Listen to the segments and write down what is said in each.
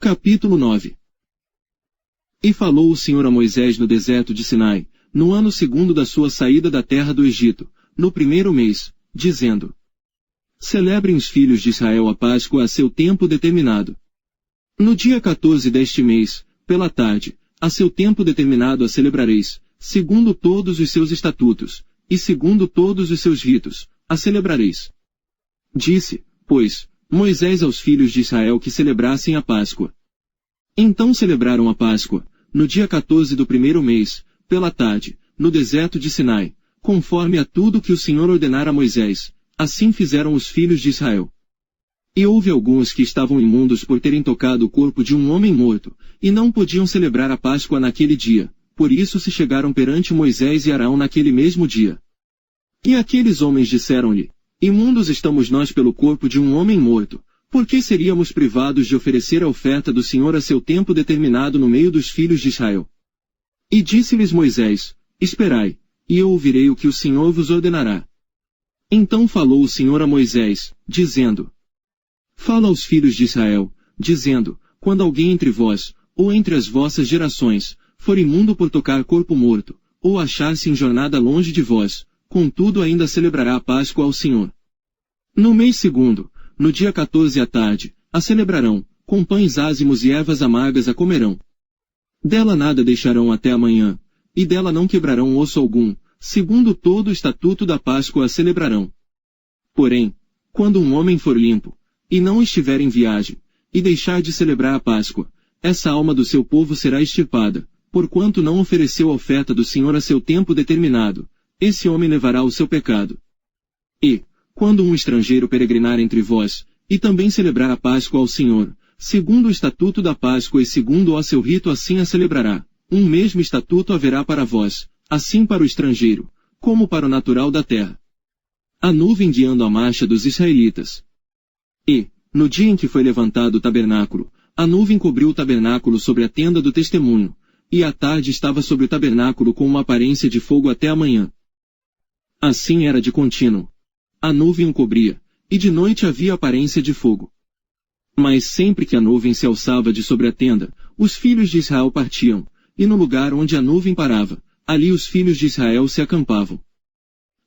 Capítulo 9. E falou o Senhor a Moisés no deserto de Sinai, no ano segundo da sua saída da terra do Egito, no primeiro mês, dizendo: Celebrem os filhos de Israel a Páscoa a seu tempo determinado. No dia 14 deste mês, pela tarde, a seu tempo determinado a celebrareis, segundo todos os seus estatutos, e segundo todos os seus ritos, a celebrareis. Disse, pois, Moisés aos filhos de Israel que celebrassem a Páscoa. Então celebraram a Páscoa, no dia 14 do primeiro mês, pela tarde, no deserto de Sinai, conforme a tudo que o Senhor ordenara a Moisés, assim fizeram os filhos de Israel. E houve alguns que estavam imundos por terem tocado o corpo de um homem morto, e não podiam celebrar a Páscoa naquele dia, por isso se chegaram perante Moisés e Arão naquele mesmo dia. E aqueles homens disseram-lhe: Imundos estamos nós pelo corpo de um homem morto, por que seríamos privados de oferecer a oferta do Senhor a seu tempo determinado no meio dos filhos de Israel? E disse-lhes Moisés: Esperai, e eu ouvirei o que o Senhor vos ordenará. Então falou o Senhor a Moisés, dizendo: Fala aos filhos de Israel, dizendo: Quando alguém entre vós, ou entre as vossas gerações, for imundo por tocar corpo morto, ou achar-se em jornada longe de vós, contudo ainda celebrará a Páscoa ao Senhor. No mês segundo, no dia 14 à tarde, a celebrarão, com pães ázimos e ervas amargas a comerão. Dela nada deixarão até amanhã, e dela não quebrarão osso algum, segundo todo o estatuto da Páscoa a celebrarão. Porém, quando um homem for limpo, e não estiver em viagem, e deixar de celebrar a Páscoa, essa alma do seu povo será extirpada, porquanto não ofereceu a oferta do Senhor a seu tempo determinado, esse homem levará o seu pecado. E, quando um estrangeiro peregrinar entre vós, e também celebrar a Páscoa ao Senhor, segundo o estatuto da Páscoa e segundo o seu rito assim a celebrará, um mesmo estatuto haverá para vós, assim para o estrangeiro, como para o natural da terra. A nuvem guiando a marcha dos israelitas. E, no dia em que foi levantado o tabernáculo, a nuvem cobriu o tabernáculo sobre a tenda do testemunho, e à tarde estava sobre o tabernáculo com uma aparência de fogo até a manhã. Assim era de contínuo. A nuvem o cobria, e de noite havia aparência de fogo. Mas sempre que a nuvem se alçava de sobre a tenda, os filhos de Israel partiam, e no lugar onde a nuvem parava, ali os filhos de Israel se acampavam.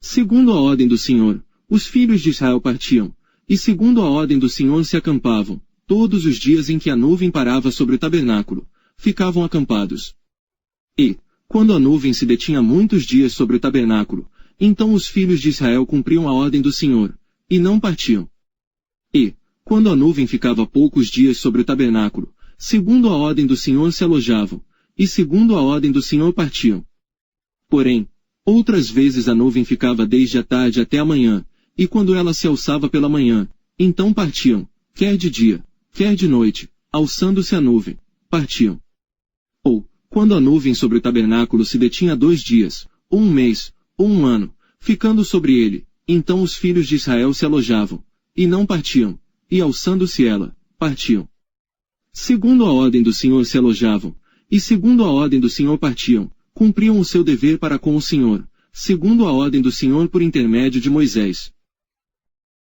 Segundo a ordem do Senhor, os filhos de Israel partiam, e segundo a ordem do Senhor se acampavam, todos os dias em que a nuvem parava sobre o tabernáculo, ficavam acampados. E, quando a nuvem se detinha muitos dias sobre o tabernáculo, então os filhos de Israel cumpriam a ordem do Senhor, e não partiam. E, quando a nuvem ficava poucos dias sobre o tabernáculo, segundo a ordem do Senhor se alojavam, e segundo a ordem do Senhor partiam. Porém, outras vezes a nuvem ficava desde a tarde até a manhã, e quando ela se alçava pela manhã, então partiam, quer de dia, quer de noite, alçando-se a nuvem, partiam. Ou, quando a nuvem sobre o tabernáculo se detinha 2 dias, ou 1 mês, ou 1 ano, ficando sobre ele, então os filhos de Israel se alojavam, e não partiam, e alçando-se ela, partiam. Segundo a ordem do Senhor se alojavam, e segundo a ordem do Senhor partiam, cumpriam o seu dever para com o Senhor, segundo a ordem do Senhor por intermédio de Moisés.